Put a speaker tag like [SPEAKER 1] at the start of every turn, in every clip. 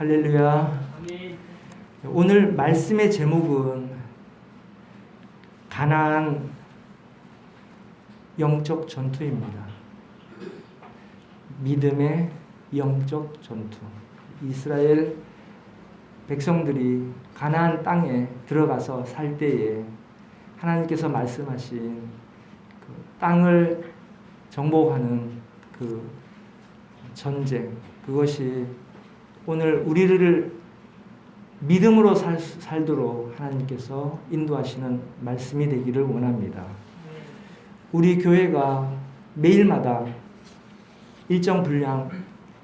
[SPEAKER 1] 할렐루야. 오늘 말씀의 제목은 가나안 영적 전투입니다. 믿음의 영적 전투. 이스라엘 백성들이 가나안 땅에 들어가서 살 때에 하나님께서 말씀하신 그 땅을 정복하는 그 전쟁, 그것이 오늘 우리를 믿음으로 살도록 하나님께서 인도하시는 말씀이 되기를 원합니다. 우리 교회가 매일마다 일정 분량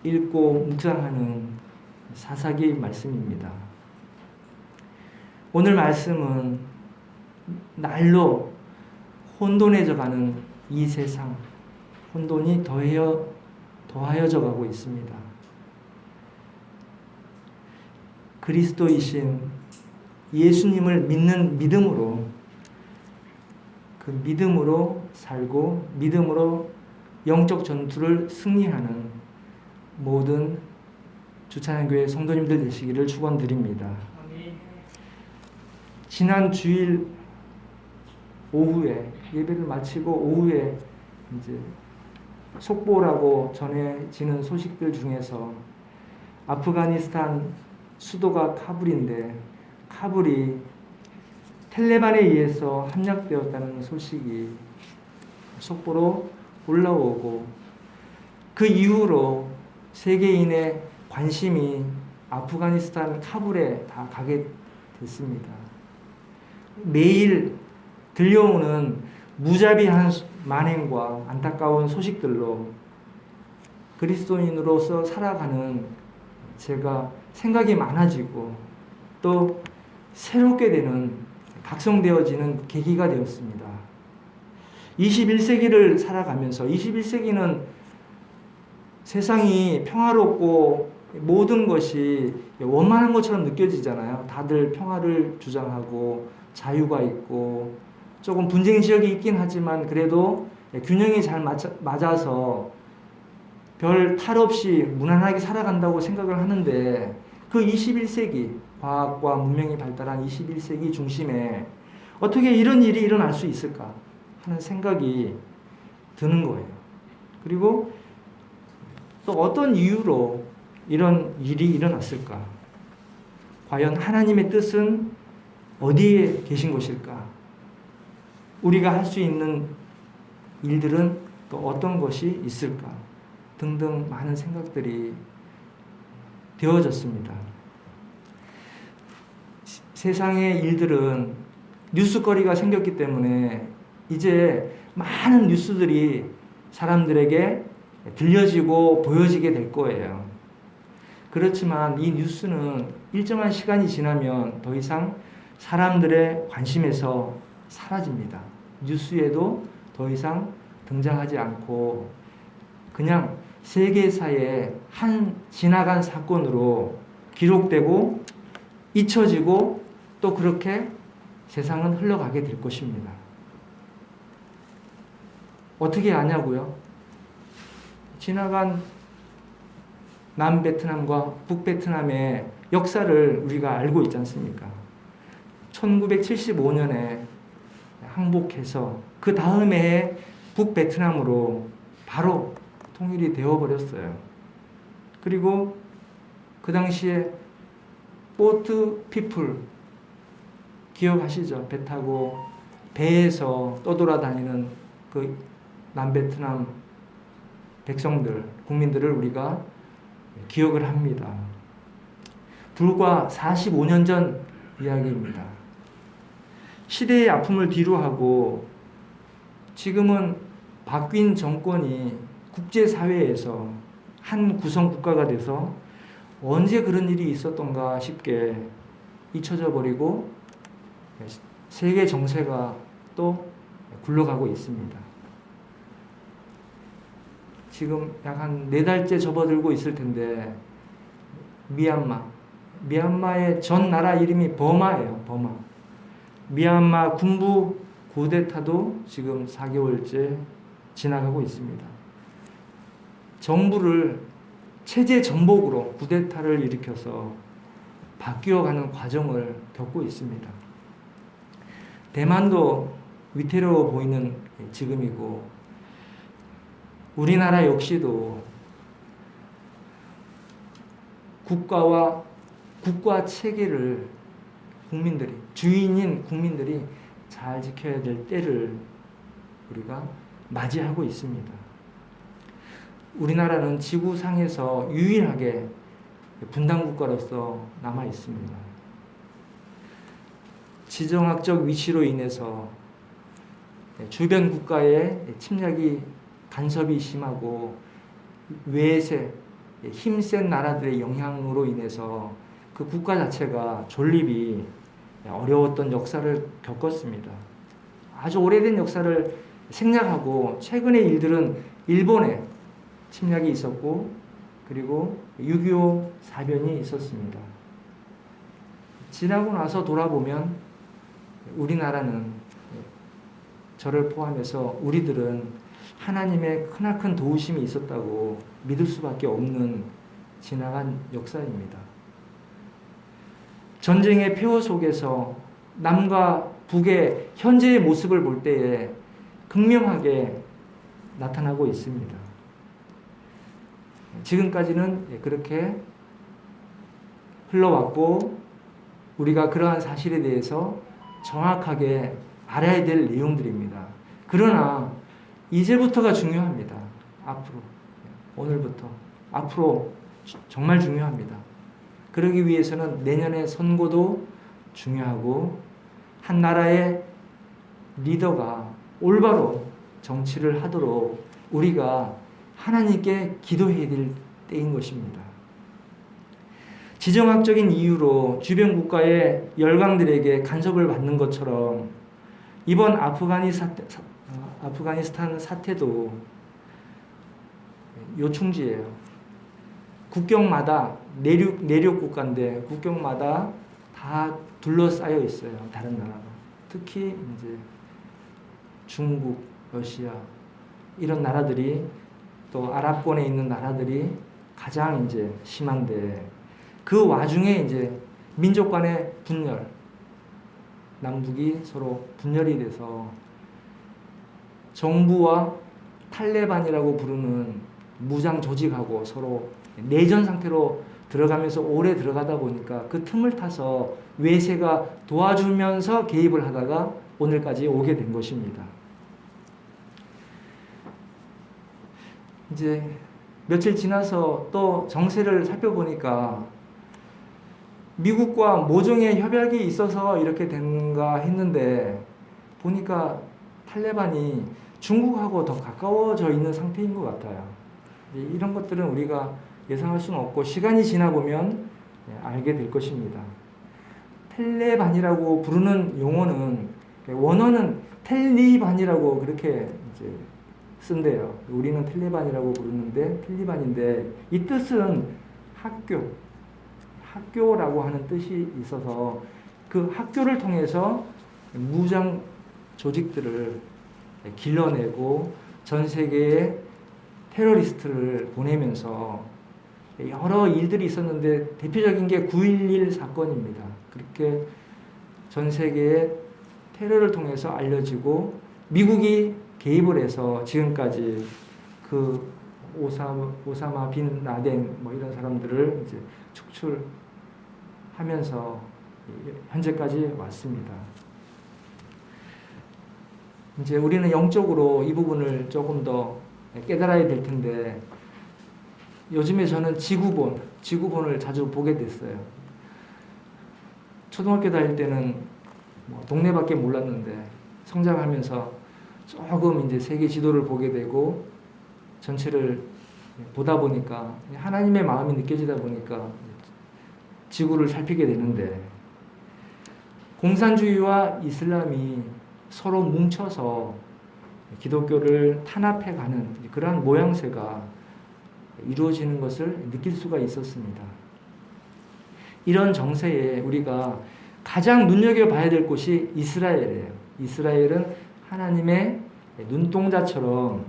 [SPEAKER 1] 읽고 묵상하는 사사기 말씀입니다. 오늘 말씀은 날로 혼돈해져가는 이 세상, 혼돈이 더하여져 가고 있습니다. 그리스도이신 예수님을 믿는 믿음으로, 그 믿음으로 살고 믿음으로 영적 전투를 승리하는 모든 주찬양교회 성도님들 되시기를 축원드립니다. 지난 주일 오후에 예배를 마치고 오후에 이제 속보라고 전해지는 소식들 중에서 아프가니스탄 수도가 카불인데 카불이 텔레반에 의해서 함락되었다는 소식이 속보로 올라오고 그 이후로 세계인의 관심이 아프가니스탄 카불에 다 가게 됐습니다. 매일 들려오는 무자비한 만행과 안타까운 소식들로 그리스도인으로서 살아가는 제가 생각이 많아지고 또 새롭게 되는 각성되어지는 계기가 되었습니다. 21세기를 살아가면서 21세기는 세상이 평화롭고 모든 것이 원만한 것처럼 느껴지잖아요. 다들 평화를 주장하고 자유가 있고 조금 분쟁 지역이 있긴 하지만 그래도 균형이 잘 맞아서 별 탈 없이 무난하게 살아간다고 생각을 하는데 그 21세기 과학과 문명이 발달한 21세기 중심에 어떻게 이런 일이 일어날 수 있을까 하는 생각이 드는 거예요. 그리고 또 어떤 이유로 이런 일이 일어났을까? 과연 하나님의 뜻은 어디에 계신 것일까? 우리가 할 수 있는 일들은 또 어떤 것이 있을까? 등등 많은 생각들이 되어졌습니다. 세상의 일들은 뉴스거리가 생겼기 때문에 이제 많은 뉴스들이 사람들에게 들려지고 보여지게 될 거예요. 그렇지만 이 뉴스는 일정한 시간이 지나면 더 이상 사람들의 관심에서 사라집니다. 뉴스에도 더 이상 등장하지 않고 그냥 세계사의 한 지나간 사건으로 기록되고 잊혀지고 또 그렇게 세상은 흘러가게 될 것입니다. 어떻게 아냐고요? 지나간 남베트남과 북베트남의 역사를 우리가 알고 있지 않습니까? 1975년에 항복해서 그 다음에 북베트남으로 바로 통일이 되어버렸어요. 그리고 그 당시에 보트 피플 기억하시죠? 배 타고 배에서 떠돌아다니는 그 남베트남 백성들, 국민들을 우리가 기억을 합니다. 불과 45년 전 이야기입니다. 시대의 아픔을 뒤로하고 지금은 바뀐 정권이 국제사회에서 한 구성 국가가 돼서 언제 그런 일이 있었던가 싶게 잊혀져 버리고 세계 정세가 또 굴러가고 있습니다. 지금 약 한 4달째 접어들고 있을 텐데 미얀마의 전 나라 이름이 버마예요. 버마. 미얀마 군부 쿠데타도 지금 4개월째 지나가고 있습니다. 정부를 체제 전복으로 쿠데타를 일으켜서 바뀌어가는 과정을 겪고 있습니다. 대만도 위태로워 보이는 지금이고 우리나라 역시도 국가 체계를 국민들이, 주인인 국민들이 잘 지켜야 될 때를 우리가 맞이하고 있습니다. 우리나라는 지구상에서 유일하게 분단국가로서 남아 있습니다. 지정학적 위치로 인해서 주변 국가의 침략이 간섭이 심하고 외세, 힘센 나라들의 영향으로 인해서 그 국가 자체가 존립이 어려웠던 역사를 겪었습니다. 아주 오래된 역사를 생략하고 최근의 일들은 일본의 침략이 있었고 그리고 6.25 사변이 있었습니다. 지나고 나서 돌아보면 우리나라는, 저를 포함해서 우리들은 하나님의 크나큰 도우심이 있었다고 믿을 수밖에 없는 지나간 역사입니다. 전쟁의 폐허 속에서 남과 북의 현재의 모습을 볼 때에 극명하게 나타나고 있습니다. 지금까지는 그렇게 흘러왔고 우리가 그러한 사실에 대해서 정확하게 알아야 될 내용들입니다. 그러나 이제부터가 중요합니다. 앞으로, 오늘부터 앞으로 정말 중요합니다. 그러기 위해서는 내년의 선거도 중요하고 한 나라의 리더가 올바로 정치를 하도록 우리가 하나님께 기도해야 될 때인 것입니다. 지정학적인 이유로 주변 국가의 열강들에게 간섭을 받는 것처럼 이번 아프가니스탄 사태도 요충지예요. 국경마다 내륙 국가인데 국경마다 다 둘러싸여 있어요. 다른 나라가. 특히 이제 중국, 러시아 이런 나라들이 또 아랍권에 있는 나라들이 가장 이제 심한데 그 와중에 이제 민족 간의 분열, 남북이 서로 분열이 돼서 정부와 탈레반이라고 부르는 무장 조직하고 서로 내전 상태로 들어가면서 오래 들어가다 보니까 그 틈을 타서 외세가 도와주면서 개입을 하다가 오늘까지 오게 된 것입니다. 이제 며칠 지나서 또 정세를 살펴보니까 미국과 모종의 협약이 있어서 이렇게 된가 했는데 보니까 탈레반이 중국하고 더 가까워져 있는 상태인 것 같아요. 이런 것들은 우리가 예상할 수는 없고 시간이 지나보면 알게 될 것입니다. 탈레반이라고 부르는 용어는 원어는 텔리반이라고 그렇게 이제 쓴대요. 우리는 탈레반이라고 부르는데 탈리반인데 이 뜻은 학교라고 하는 뜻이 있어서 그 학교를 통해서 무장 조직들을 길러내고 전 세계에 테러리스트를 보내면서 여러 일들이 있었는데 대표적인 게 9.11 사건입니다. 그렇게 전 세계에 테러를 통해서 알려지고 미국이 개입을 해서 지금까지 그 오사마 빈 라덴 뭐 이런 사람들을 이제 축출하면서 현재까지 왔습니다. 이제 우리는 영적으로 이 부분을 조금 더 깨달아야 될 텐데 요즘에 저는 지구본을 자주 보게 됐어요. 초등학교 다닐 때는 뭐 동네밖에 몰랐는데 성장하면서 조금 이제 세계 지도를 보게 되고 전체를 보다 보니까 하나님의 마음이 느껴지다 보니까 지구를 살피게 되는데 공산주의와 이슬람이 서로 뭉쳐서 기독교를 탄압해가는 그러한 모양새가 이루어지는 것을 느낄 수가 있었습니다. 이런 정세에 우리가 가장 눈여겨봐야 될 곳이 이스라엘이에요. 이스라엘은 하나님의 눈동자처럼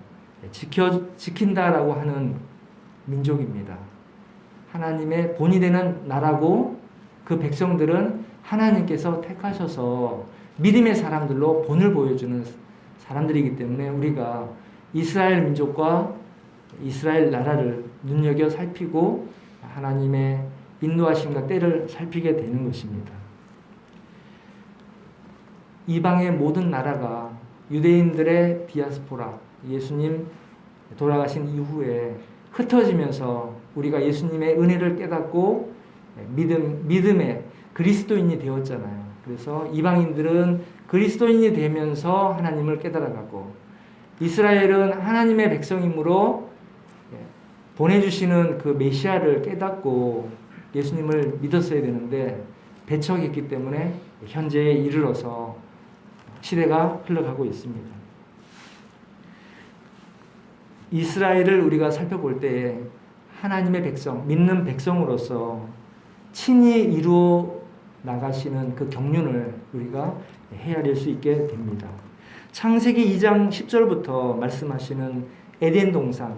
[SPEAKER 1] 지킨다라고 하는 민족입니다. 하나님의 본이 되는 나라고 그 백성들은 하나님께서 택하셔서 믿음의 사람들로 본을 보여주는 사람들이기 때문에 우리가 이스라엘 민족과 이스라엘 나라를 눈여겨 살피고 하나님의 인도하심과 때를 살피게 되는 것입니다. 이방의 모든 나라가 유대인들의 디아스포라, 예수님 돌아가신 이후에 흩어지면서 우리가 예수님의 은혜를 깨닫고 믿음의 그리스도인이 되었잖아요. 그래서 이방인들은 그리스도인이 되면서 하나님을 깨달아가고 이스라엘은 하나님의 백성이므로 보내주시는 그 메시아를 깨닫고 예수님을 믿었어야 되는데 배척했기 때문에 현재에 이르러서 시대가 흘러가고 있습니다. 이스라엘을 우리가 살펴볼 때 하나님의 백성, 믿는 백성으로서 친히 이루어 나가시는 그 경륜을 우리가 헤아릴 수 있게 됩니다. 창세기 2장 10절부터 말씀하시는 에덴 동산,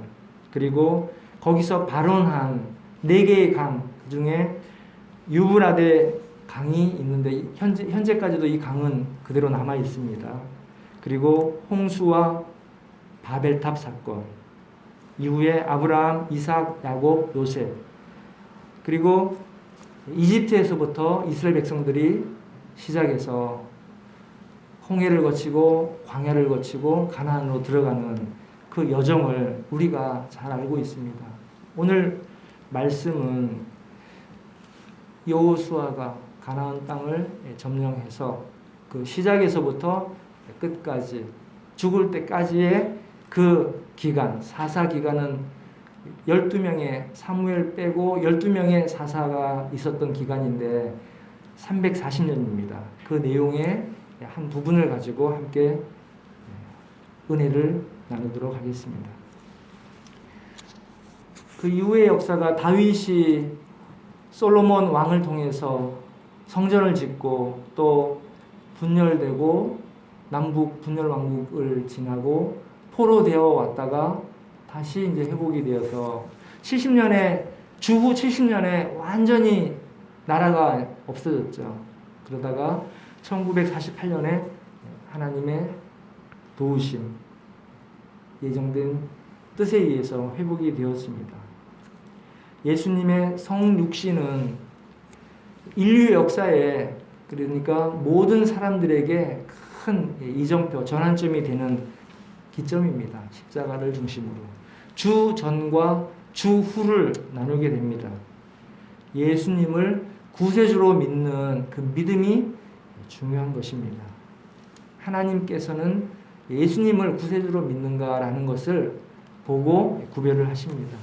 [SPEAKER 1] 그리고 거기서 발원한 4개의 강, 그 중에 유브라데 강이 있는데 현재까지도 이 강은 그대로 남아 있습니다. 그리고 홍수와 바벨탑 사건, 이후에 아브라함, 이삭, 야곱, 요셉, 그리고 이집트에서부터 이스라엘 백성들이 시작해서 홍해를 거치고 광야를 거치고 가나안으로 들어가는 그 여정을 우리가 잘 알고 있습니다. 오늘 말씀은 여호수아가 가나안 땅을 점령해서 그 시작에서부터 끝까지 죽을 때까지의 그 기간, 사사 기간은 12명의 사무엘 빼고 12명의 사사가 있었던 기간인데 340년입니다. 그 내용의 한 부분을 가지고 함께 은혜를 나누도록 하겠습니다. 그 이후의 역사가 다윗이 솔로몬 왕을 통해서 성전을 짓고 또 분열되고 남북 분열 왕국을 지나고 포로되어 왔다가 다시 이제 회복이 되어서 70년에 주후 70년에 완전히 나라가 없어졌죠. 그러다가 1948년에 하나님의 도우심, 예정된 뜻에 의해서 회복이 되었습니다. 예수님의 성육신은 인류 역사에, 그러니까 모든 사람들에게 큰 이정표, 전환점이 되는 기점입니다. 십자가를 중심으로 주 전과 주 후를 나누게 됩니다. 예수님을 구세주로 믿는 그 믿음이 중요한 것입니다. 하나님께서는 예수님을 구세주로 믿는가라는 것을 보고 구별을 하십니다.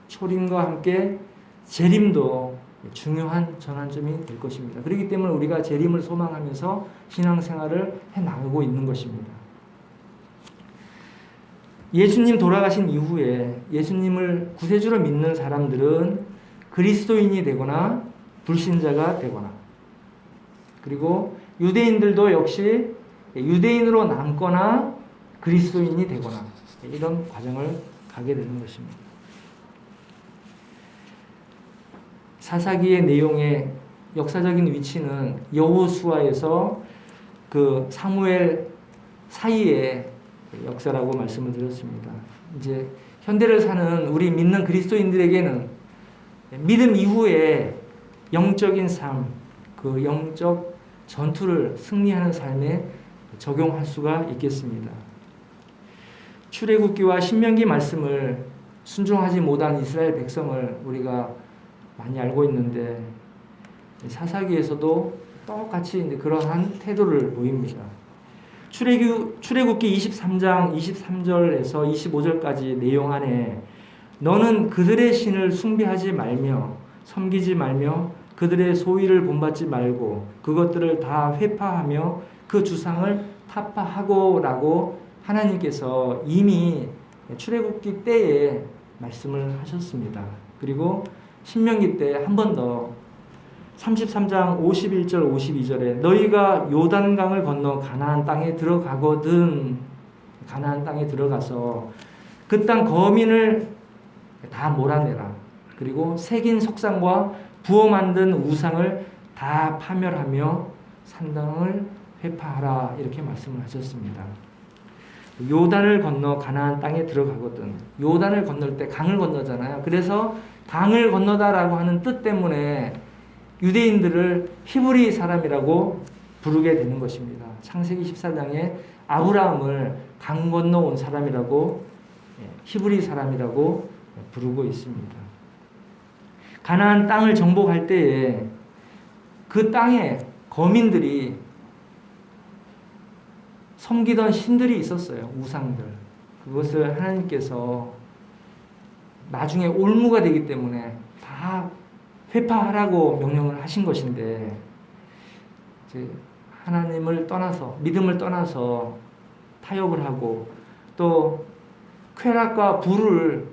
[SPEAKER 1] 초림과 함께 재림도 중요한 전환점이 될 것입니다. 그렇기 때문에 우리가 재림을 소망하면서 신앙생활을 해나가고 있는 것입니다. 예수님 돌아가신 이후에 예수님을 구세주로 믿는 사람들은 그리스도인이 되거나 불신자가 되거나, 그리고 유대인들도 역시 유대인으로 남거나 그리스도인이 되거나 이런 과정을 가게 되는 것입니다. 사사기의 내용의 역사적인 위치는 여호수아에서 그 사무엘 사이의 역사라고 말씀을 드렸습니다. 이제 현대를 사는 우리 믿는 그리스도인들에게는 믿음 이후에 영적인 삶, 그 영적 전투를 승리하는 삶에 적용할 수가 있겠습니다. 출애굽기와 신명기 말씀을 순종하지 못한 이스라엘 백성을 우리가 많이 알고 있는데 사사기에서도 똑같이 이제 그러한 태도를 보입니다. 출애굽기 23장 23절에서 25절까지 내용 안에 너는 그들의 신을 숭배하지 말며 섬기지 말며 그들의 소위를 본받지 말고 그것들을 다 회파하며 그 주상을 타파하고 라고 하나님께서 이미 출애굽기 때에 말씀을 하셨습니다. 그리고 신명기 때 한 번 더 33장 51절 52절에 너희가 요단강을 건너 가나안 땅에 들어가거든 가나안 땅에 들어가서 그 땅 거민을 다 몰아내라. 그리고 새긴 석상과 부어 만든 우상을 다 파멸하며 산당을 회파하라 이렇게 말씀을 하셨습니다. 요단을 건너 가나안 땅에 들어가거든. 요단을 건널 때 강을 건너잖아요. 그래서 강을 건너다라고 하는 뜻 때문에 유대인들을 히브리 사람이라고 부르게 되는 것입니다. 창세기 14장에 아브라함을 강 건너 온 사람이라고, 히브리 사람이라고 부르고 있습니다. 가나안 땅을 정복할 때에 그 땅에 거민들이 섬기던 신들이 있었어요. 우상들. 그것을 하나님께서 나중에 올무가 되기 때문에 다 회파하라고 명령을 하신 것인데, 이제 하나님을 떠나서, 믿음을 떠나서 타협을 하고 또 쾌락과 부를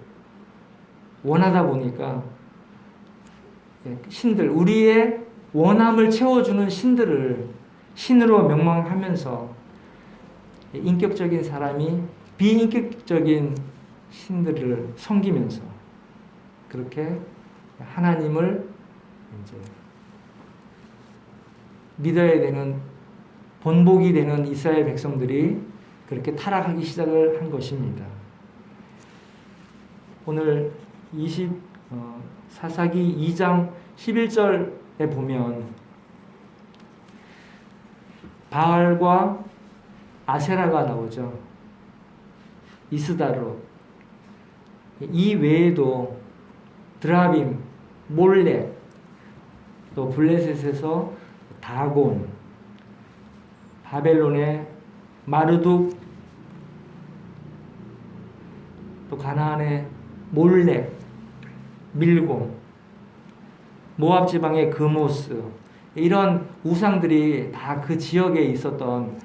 [SPEAKER 1] 원하다 보니까 신들, 우리의 원함을 채워주는 신들을 신으로 명망하면서 인격적인 사람이 비인격적인 신들을 섬기면서 그렇게 하나님을 이제 믿어야 되는, 본복이 되는 이스라엘 백성들이 그렇게 타락하기 시작을 한 것입니다. 오늘 사사기 2장 11절에 보면 바알과 아세라가 나오죠. 이스다로. 이 외에도 드라빔, 몰렉, 또 블레셋에서 다곤, 바벨론의 마르둑, 또 가나안의 몰렉, 밀곰, 모압 지방의 그모스, 이런 우상들이 다 그 지역에 있었던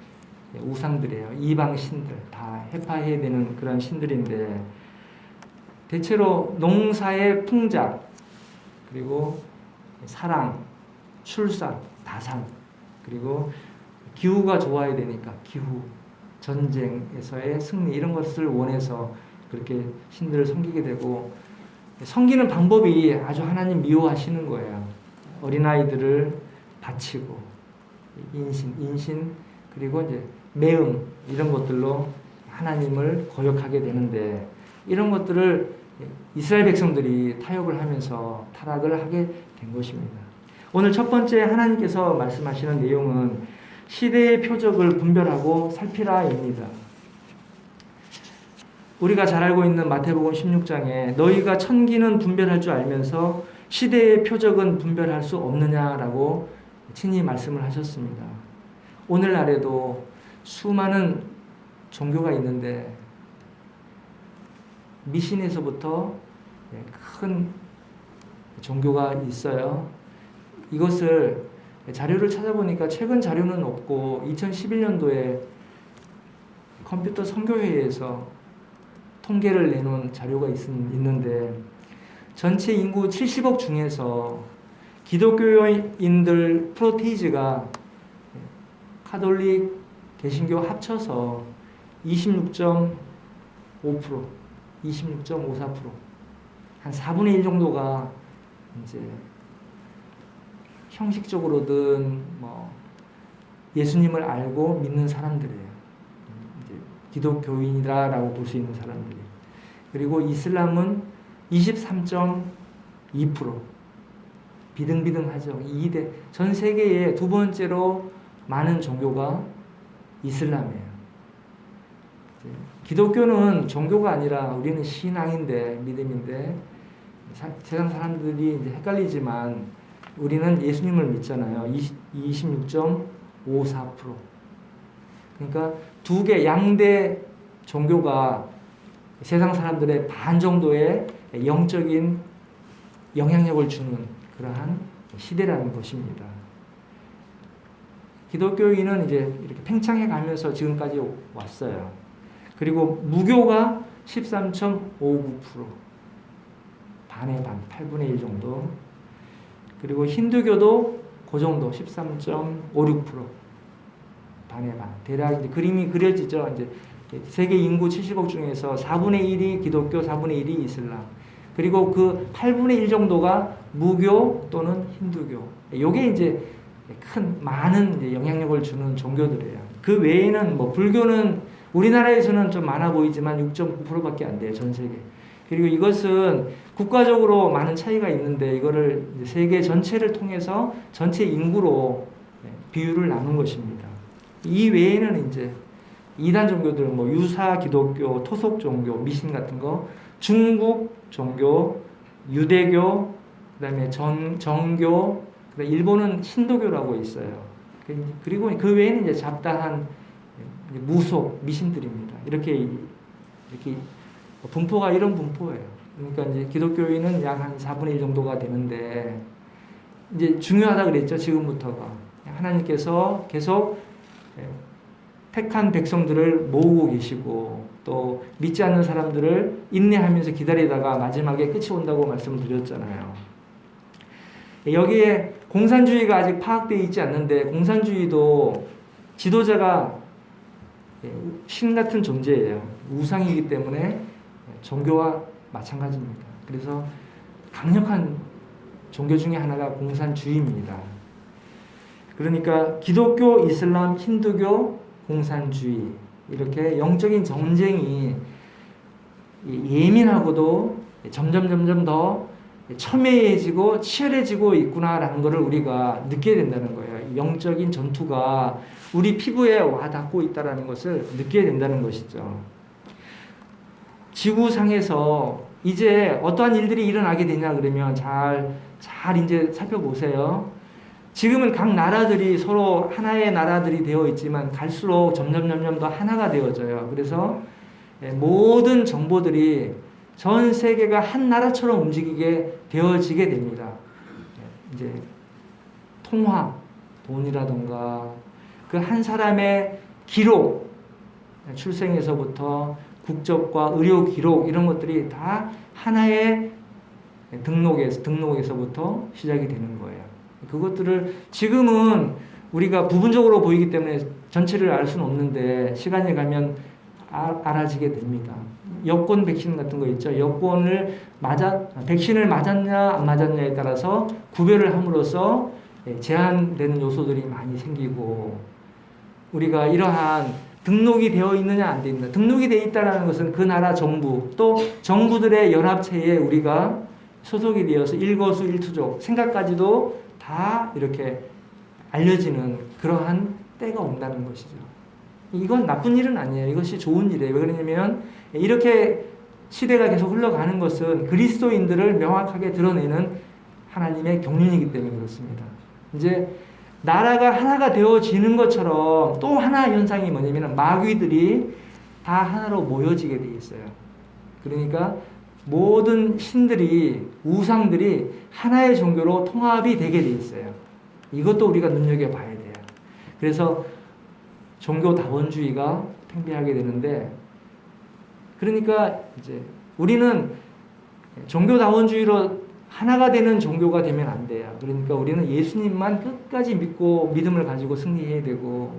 [SPEAKER 1] 우상들이에요. 이방 신들, 다 회파해야 되는 그런 신들인데, 대체로 농사의 풍작, 그리고 사랑, 출산, 다산, 그리고 기후가 좋아야 되니까 기후, 전쟁에서의 승리, 이런 것을 원해서 그렇게 신들을 섬기게 되고, 섬기는 방법이 아주 하나님 미워하시는 거예요. 어린아이들을 바치고, 인신, 그리고 이제 매음, 이런 것들로 하나님을 거역하게 되는데, 이런 것들을 이스라엘 백성들이 타협을 하면서 타락을 하게 된 것입니다. 오늘 첫 번째 하나님께서 말씀하시는 내용은 시대의 표적을 분별하고 살피라입니다. 우리가 잘 알고 있는 마태복음 16장에 너희가 천기는 분별할 줄 알면서 시대의 표적은 분별할 수 없느냐라고 친히 말씀을 하셨습니다. 오늘날에도 수많은 종교가 있는데 미신에서부터 큰 종교가 있어요. 이것을 자료를 찾아보니까 최근 자료는 없고 2011년도에 컴퓨터 선교회에서 통계를 내놓은 자료가 있는데, 전체 인구 70억 중에서 기독교인들 프로테이지가 카톨릭, 개신교 합쳐서 26.5%, 26.54%, 한 4분의 1 정도가 이제 형식적으로든 뭐 예수님을 알고 믿는 사람들이에요. 이제 기독교인이다라고 볼 수 있는 사람들이. 그리고 이슬람은 23.2%. 비등비등하죠. 전 세계에 두 번째로 많은 종교가 이슬람이에요. 기독교는 종교가 아니라 우리는 신앙인데, 믿음인데, 세상 사람들이 이제 헷갈리지만 우리는 예수님을 믿잖아요. 26.54%. 그러니까 두 개, 양대 종교가 세상 사람들의 반 정도의 영적인 영향력을 주는 그러한 시대라는 것입니다. 기독교인은 이제 이렇게 팽창해 가면서 지금까지 왔어요. 그리고 무교가 13.59%, 반의 반, 8분의 1 정도. 그리고 힌두교도 그 정도, 13.56%, 반의 반. 대략 이제 그림이 그려지죠. 이제 세계 인구 70억 중에서 4분의 1이 기독교, 4분의 1이 이슬람. 그리고 그 8분의 1 정도가 무교 또는 힌두교. 요게 이제 많은 이제 영향력을 주는 종교들이에요. 그 외에는 뭐 불교는 우리나라에서는 좀 많아 보이지만 6.9%밖에 안 돼요, 전 세계. 그리고 이것은 국가적으로 많은 차이가 있는데 이거를 세계 전체를 통해서 전체 인구로 비율을 나눈 것입니다. 이 외에는 이제 이단 종교들, 뭐 유사 기독교, 토속 종교, 미신 같은 거, 중국 종교, 유대교, 그다음에 정교, 그다음에 일본은 힌두교라고 있어요. 그리고 그 외에는 이제 잡다한 무속 미신들입니다. 이렇게 분포가 이런 분포예요. 그러니까 이제 기독교인은 약 한 4분의 1 정도가 되는데 이제 중요하다 그랬죠. 지금부터가 하나님께서 계속 택한 백성들을 모으고 계시고 또 믿지 않는 사람들을 인내하면서 기다리다가 마지막에 끝이 온다고 말씀을 드렸잖아요. 여기에 공산주의가 아직 파악되어 있지 않는데 공산주의도 지도자가 신 같은 존재예요. 우상이기 때문에 종교와 마찬가지입니다. 그래서 강력한 종교 중에 하나가 공산주의입니다. 그러니까 기독교, 이슬람, 힌두교, 공산주의 이렇게 영적인 전쟁이 예민하고도 점점 더 첨예해지고 치열해지고 있구나라는 것을 우리가 느끼게 된다는 거예요. 영적인 전투가 우리 피부에 와 닿고 있다는 것을 느끼게 된다는 것이죠. 지구상에서 이제 어떠한 일들이 일어나게 되냐 그러면 잘 이제 살펴보세요. 지금은 각 나라들이 서로 하나의 나라들이 되어 있지만 갈수록 점점 더 하나가 되어져요. 그래서 모든 정보들이 전 세계가 한 나라처럼 움직이게 되어지게 됩니다. 이제 통화, 돈이라던가 그 한 사람의 기록, 출생에서부터 국적과 의료 기록 이런 것들이 다 하나의 등록에서부터 시작이 되는 거예요. 그것들을 지금은 우리가 부분적으로 보이기 때문에 전체를 알 수는 없는데 시간이 가면 알아지게 됩니다. 여권 백신 같은 거 있죠. 백신을 맞았냐 안 맞았냐에 따라서 구별을 함으로써 제한되는 요소들이 많이 생기고 우리가 이러한 등록이 되어 있느냐 안 되어 있느냐. 등록이 되어 있다는 것은 그 나라 정부 또 정부들의 연합체에 우리가 소속이 되어서 일거수일투족 생각까지도 다 이렇게 알려지는 그러한 때가 온다는 것이죠. 이건 나쁜 일은 아니에요. 이것이 좋은 일이에요. 왜 그러냐면 이렇게 시대가 계속 흘러가는 것은 그리스도인들을 명확하게 드러내는 하나님의 경륜이기 때문에 그렇습니다. 이제 나라가 하나가 되어지는 것처럼 또 하나 현상이 뭐냐면 마귀들이 다 하나로 모여지게 돼 있어요. 그러니까 모든 신들이 우상들이 하나의 종교로 통합이 되게 돼 있어요. 이것도 우리가 눈여겨봐야 돼요. 그래서 종교다원주의가 팽배하게 되는데 그러니까 이제 우리는 종교다원주의로 하나가 되는 종교가 되면 안 돼요. 그러니까 우리는 예수님만 끝까지 믿고 믿음을 가지고 승리해야 되고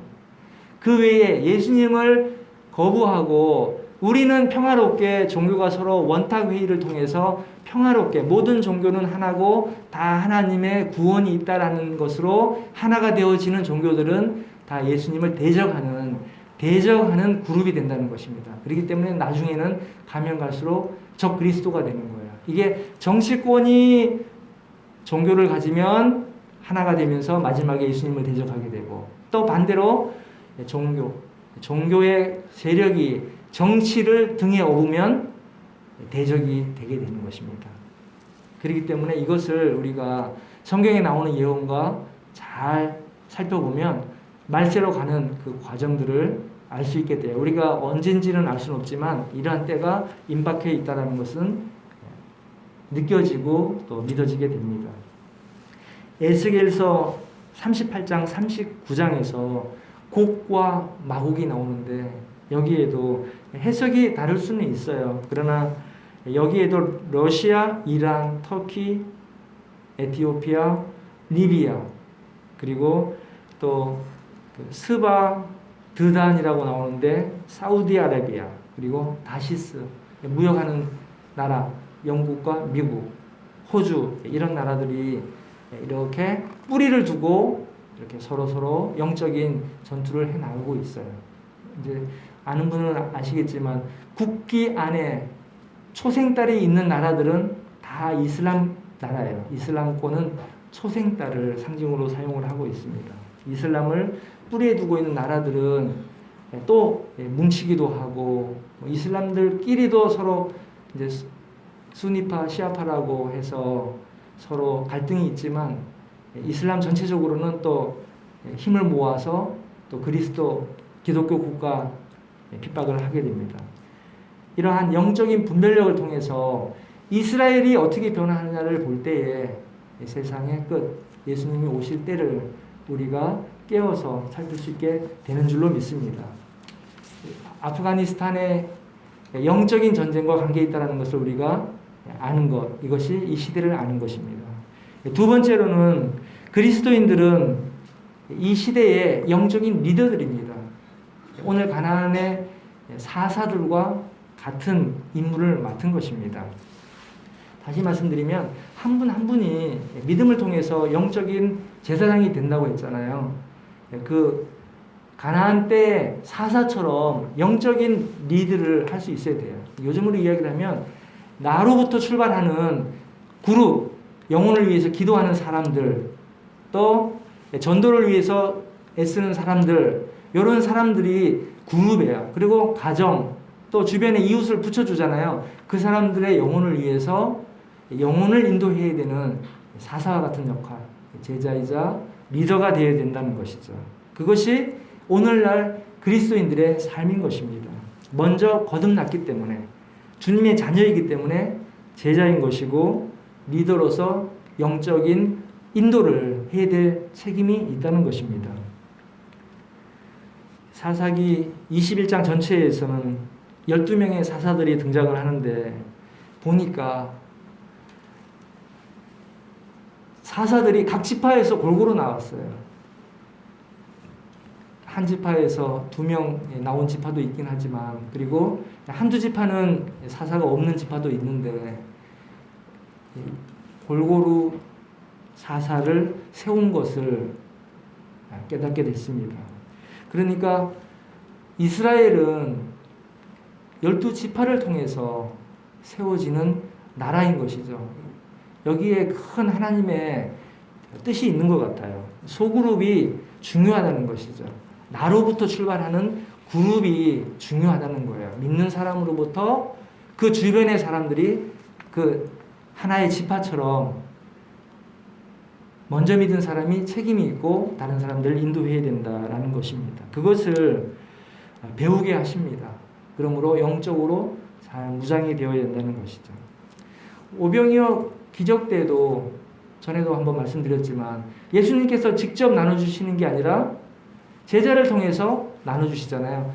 [SPEAKER 1] 그 외에 예수님을 거부하고 우리는 평화롭게 종교가 서로 원탁회의를 통해서 평화롭게 모든 종교는 하나고 다 하나님의 구원이 있다라는 것으로 하나가 되어지는 종교들은 다 예수님을 대적하는 그룹이 된다는 것입니다. 그렇기 때문에 나중에는 가면 갈수록 적 그리스도가 되는 거예요. 이게 정치권이 종교를 가지면 하나가 되면서 마지막에 예수님을 대적하게 되고 또 반대로 종교의 세력이 정치를 등에 업으면 대적이 되게 되는 것입니다. 그렇기 때문에 이것을 우리가 성경에 나오는 예언과 잘 살펴보면 말세로 가는 그 과정들을 알 수 있게 돼요. 우리가 언젠지는 알 수는 없지만 이러한 때가 임박해 있다는 것은 느껴지고 또 믿어지게 됩니다. 에스겔서 38장 39장에서 곡과 마곡이 나오는데 여기에도 해석이 다를 수는 있어요. 그러나 여기에도 러시아, 이란, 터키, 에티오피아, 리비아 그리고 또 스바, 드단이라고 나오는데 사우디아라비아 그리고 다시스 무역하는 나라 영국과 미국, 호주 이런 나라들이 이렇게 뿌리를 두고 이렇게 서로 영적인 전투를 해 나가고 있어요. 이제 아는 분은 아시겠지만 국기 안에 초생딸이 있는 나라들은 다 이슬람 나라예요. 이슬람권은 초생딸을 상징으로 사용을 하고 있습니다. 이슬람을 뿌리에 두고 있는 나라들은 또 뭉치기도 하고 이슬람들끼리도 서로 이제 수니파, 시아파라고 해서 서로 갈등이 있지만 이슬람 전체적으로는 또 힘을 모아서 또 그리스도 기독교 국가 핍박을 하게 됩니다. 이러한 영적인 분별력을 통해서 이스라엘이 어떻게 변화하느냐를 볼 때에 세상의 끝, 예수님이 오실 때를 우리가 깨워서 살필 수 있게 되는 줄로 믿습니다. 아프가니스탄의 영적인 전쟁과 관계 있다는 것을 우리가 아는 것, 이것이 이 시대를 아는 것입니다. 두 번째로는 그리스도인들은 이 시대의 영적인 리더들입니다. 오늘 가나안의 사사들과 같은 임무를 맡은 것입니다. 다시 말씀드리면 한 분 한 분이 믿음을 통해서 영적인 제사장이 된다고 했잖아요. 그 가나안 때 사사처럼 영적인 리드를 할 수 있어야 돼요. 요즘으로 이야기를 하면 나로부터 출발하는 그룹, 영혼을 위해서 기도하는 사람들, 또 전도를 위해서 애쓰는 사람들, 이런 사람들이 그룹이에요. 그리고 가정, 또 주변에 이웃을 붙여주잖아요. 그 사람들의 영혼을 위해서 영혼을 인도해야 되는 사사와 같은 역할, 제자이자 리더가 되어야 된다는 것이죠. 그것이 오늘날 그리스도인들의 삶인 것입니다. 먼저 거듭났기 때문에, 주님의 자녀이기 때문에 제자인 것이고, 리더로서 영적인 인도를 해야 될 책임이 있다는 것입니다. 사사기 21장 전체에서는 12명의 사사들이 등장을 하는데 보니까 사사들이 각 지파에서 골고루 나왔어요. 한 지파에서 2명 나온 지파도 있긴 하지만, 그리고 한두 지파는 사사가 없는 지파도 있는데 골고루 사사를 세운 것을 깨닫게 됐습니다. 그러니까 이스라엘은 12지파를 통해서 세워지는 나라인 것이죠. 여기에 큰 하나님의 뜻이 있는 것 같아요. 소그룹이 중요하다는 것이죠. 나로부터 출발하는 그룹이 중요하다는 거예요. 믿는 사람으로부터 그 주변의 사람들이 그 하나의 지파처럼 먼저 믿은 사람이 책임이 있고 다른 사람들을 인도해야 된다라는 것입니다. 그것을 배우게 하십니다. 그러므로 영적으로 잘 무장이 되어야 된다는 것이죠. 오병이어 기적 때도 전에도 한번 말씀드렸지만 예수님께서 직접 나눠주시는 게 아니라 제자를 통해서 나눠주시잖아요.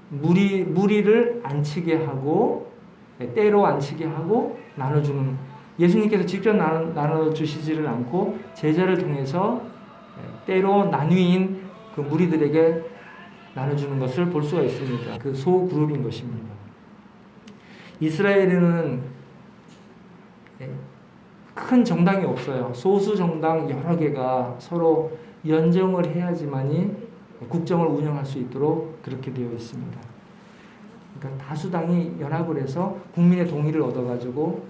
[SPEAKER 1] 무리를 안치게 하고 때로 안치게 하고 나눠주는, 예수님께서 직접 나눠주시지를 않고 제자를 통해서 때로 나뉘인 그 무리들에게 나눠주는 것을 볼 수가 있습니다. 그 소그룹인 것입니다. 이스라엘에는 큰 정당이 없어요. 소수 정당 여러 개가 서로 연정을 해야지만이 국정을 운영할 수 있도록 그렇게 되어 있습니다. 그러니까 다수당이 연합을 해서 국민의 동의를 얻어가지고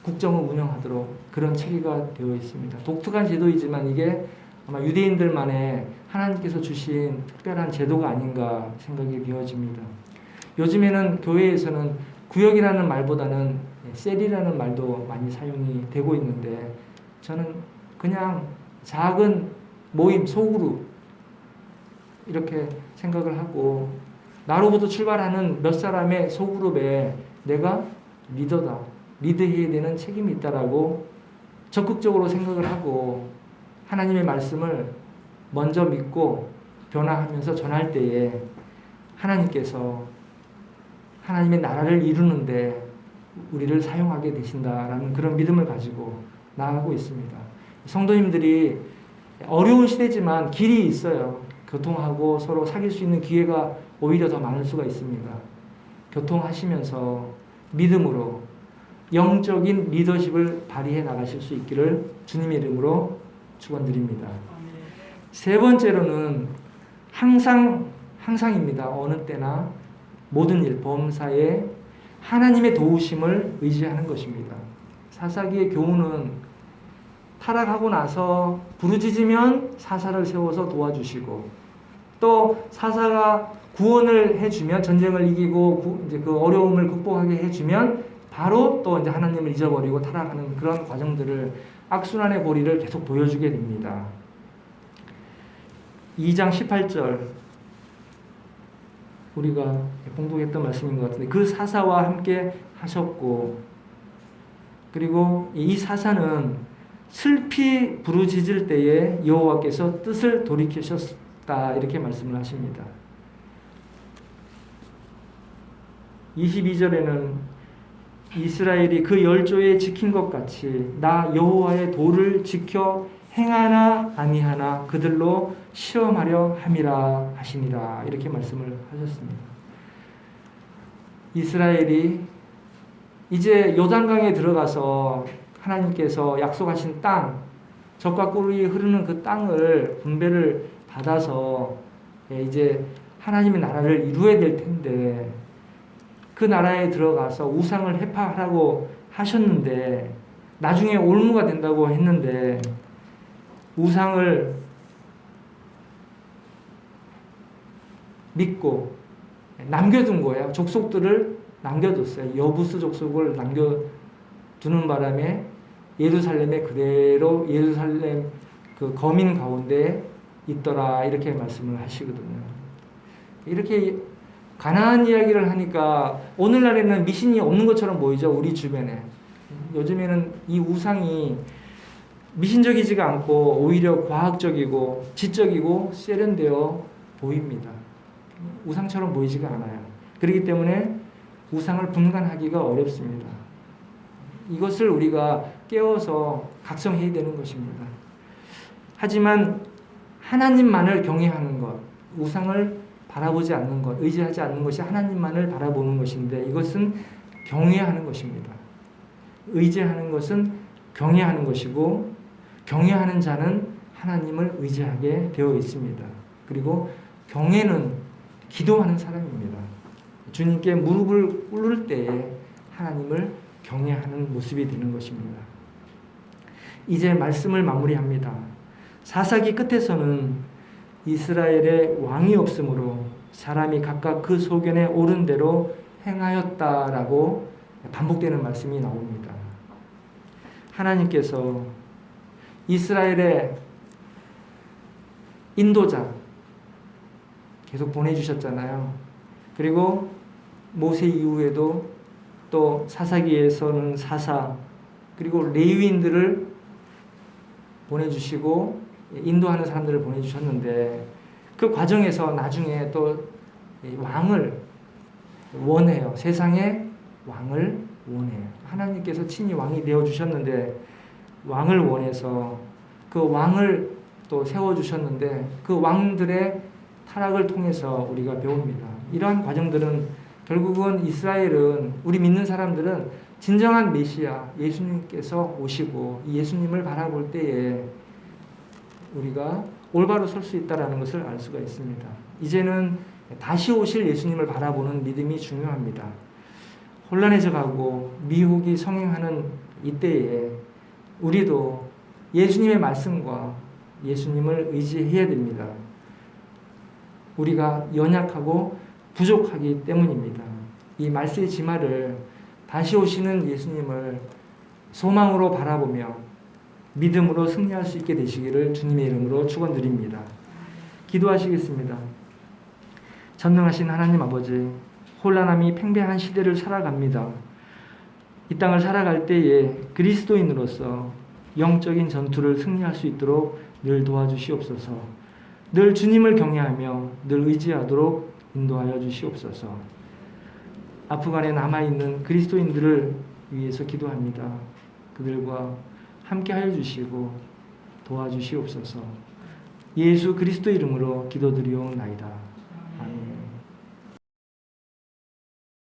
[SPEAKER 1] 국정을 운영하도록 그런 체계가 되어 있습니다. 독특한 제도이지만 이게 아마 유대인들만의 하나님께서 주신 특별한 제도가 아닌가 생각이 되어집니다. 요즘에는 교회에서는 구역이라는 말보다는 셀이라는 말도 많이 사용이 되고 있는데, 저는 그냥 작은 모임, 소그룹 이렇게 생각을 하고, 나로부터 출발하는 몇 사람의 소그룹에 내가 리더다, 리드해야 되는 책임이 있다라고 적극적으로 생각을 하고 하나님의 말씀을 먼저 믿고 변화하면서 전할 때에 하나님께서 하나님의 나라를 이루는데 우리를 사용하게 되신다라는 그런 믿음을 가지고 나아가고 있습니다. 성도님들이 어려운 시대지만 길이 있어요. 교통하고 서로 사귈 수 있는 기회가 오히려 더 많을 수가 있습니다. 교통하시면서 믿음으로 영적인 리더십을 발휘해 나가실 수 있기를 주님의 이름으로 축원드립니다. 세 번째로는 항상입니다. 어느 때나 모든 일, 범사에 하나님의 도우심을 의지하는 것입니다. 사사기의 교훈은 타락하고 나서 부르짖으면 사사를 세워서 도와주시고, 또 사사가 구원을 해주면, 전쟁을 이기고 이제 그 어려움을 극복하게 해주면 바로 또 이제 하나님을 잊어버리고 타락하는 그런 과정들을, 악순환의 고리를 계속 보여주게 됩니다. 2장 18절 우리가 공독했던 말씀인 것 같은데, 그 사사와 함께 하셨고, 그리고 이 사사는 슬피 부르짖을 때에 여호와께서 뜻을 돌이키셨다, 이렇게 말씀을 하십니다. 22절에는 이스라엘이 그 열조에 지킨 것 같이 나 여호와의 도를 지켜 행하나 아니하나 그들로 시험하려 함이라 하시니라, 이렇게 말씀을 하셨습니다. 이스라엘이 이제 요단강에 들어가서 하나님께서 약속하신 땅, 젖과 꿀이 흐르는 그 땅을 분배를 받아서 이제 하나님의 나라를 이루어야 될 텐데, 그 나라에 들어가서 우상을 해파하라고 하셨는데, 나중에 올무가 된다고 했는데 우상을 믿고 남겨둔 거예요. 족속들을 남겨뒀어요. 여부스 족속을 남겨두는 바람에 예루살렘에 그대로 예루살렘 그 거민 가운데 있더라, 이렇게 말씀을 하시거든요. 이렇게 가나안 이야기를 하니까 오늘날에는 미신이 없는 것처럼 보이죠, 우리 주변에. 요즘에는 이 우상이 미신적이지가 않고 오히려 과학적이고 지적이고 세련되어 보입니다. 우상처럼 보이지가 않아요. 그렇기 때문에 우상을 분간하기가 어렵습니다. 이것을 우리가 깨워서 각성해야 되는 것입니다. 하지만 하나님만을 경외하는 것, 우상을 바라보지 않는 것, 의지하지 않는 것이 하나님만을 바라보는 것인데, 이것은 경외하는 것입니다. 의지하는 것은 경외하는 것이고, 경외하는 자는 하나님을 의지하게 되어 있습니다. 그리고 경외는 기도하는 사람입니다. 주님께 무릎을 꿇을 때에 하나님을 경외하는 모습이 되는 것입니다. 이제 말씀을 마무리합니다. 사사기 끝에서는 이스라엘에 왕이 없으므로 사람이 각각 그 소견에 옳은 대로 행하였다라고 반복되는 말씀이 나옵니다. 하나님께서 이스라엘의 인도자 계속 보내주셨잖아요. 그리고 모세 이후에도 또 사사기에서는 사사, 그리고 레위인들을 보내주시고 인도하는 사람들을 보내주셨는데, 그 과정에서 나중에 또 왕을 원해요. 세상에 왕을 원해요. 하나님께서 친히 왕이 되어주셨는데 왕을 원해서 그 왕을 또 세워주셨는데, 그 왕들의 타락을 통해서 우리가 배웁니다. 이러한 과정들은 결국은 이스라엘은, 우리 믿는 사람들은 진정한 메시아 예수님께서 오시고 이 예수님을 바라볼 때에 우리가 올바로 설 수 있다는 것을 알 수가 있습니다. 이제는 다시 오실 예수님을 바라보는 믿음이 중요합니다. 혼란해져 가고 미혹이 성행하는 이때에 우리도 예수님의 말씀과 예수님을 의지해야 됩니다. 우리가 연약하고 부족하기 때문입니다. 이 말세의 지마를, 다시 오시는 예수님을 소망으로 바라보며 믿음으로 승리할 수 있게 되시기를 주님의 이름으로 축원드립니다. 기도하시겠습니다. 전능하신 하나님 아버지, 혼란함이 팽배한 시대를 살아갑니다. 이 땅을 살아갈 때에 그리스도인으로서 영적인 전투를 승리할 수 있도록 늘 도와주시옵소서. 늘 주님을 경외하며 늘 의지하도록 인도하여 주시옵소서. 아프간에 남아있는 그리스도인들을 위해서 기도합니다. 그들과 함께하여 주시고 도와주시옵소서. 예수 그리스도 이름으로 기도드리옵나이다.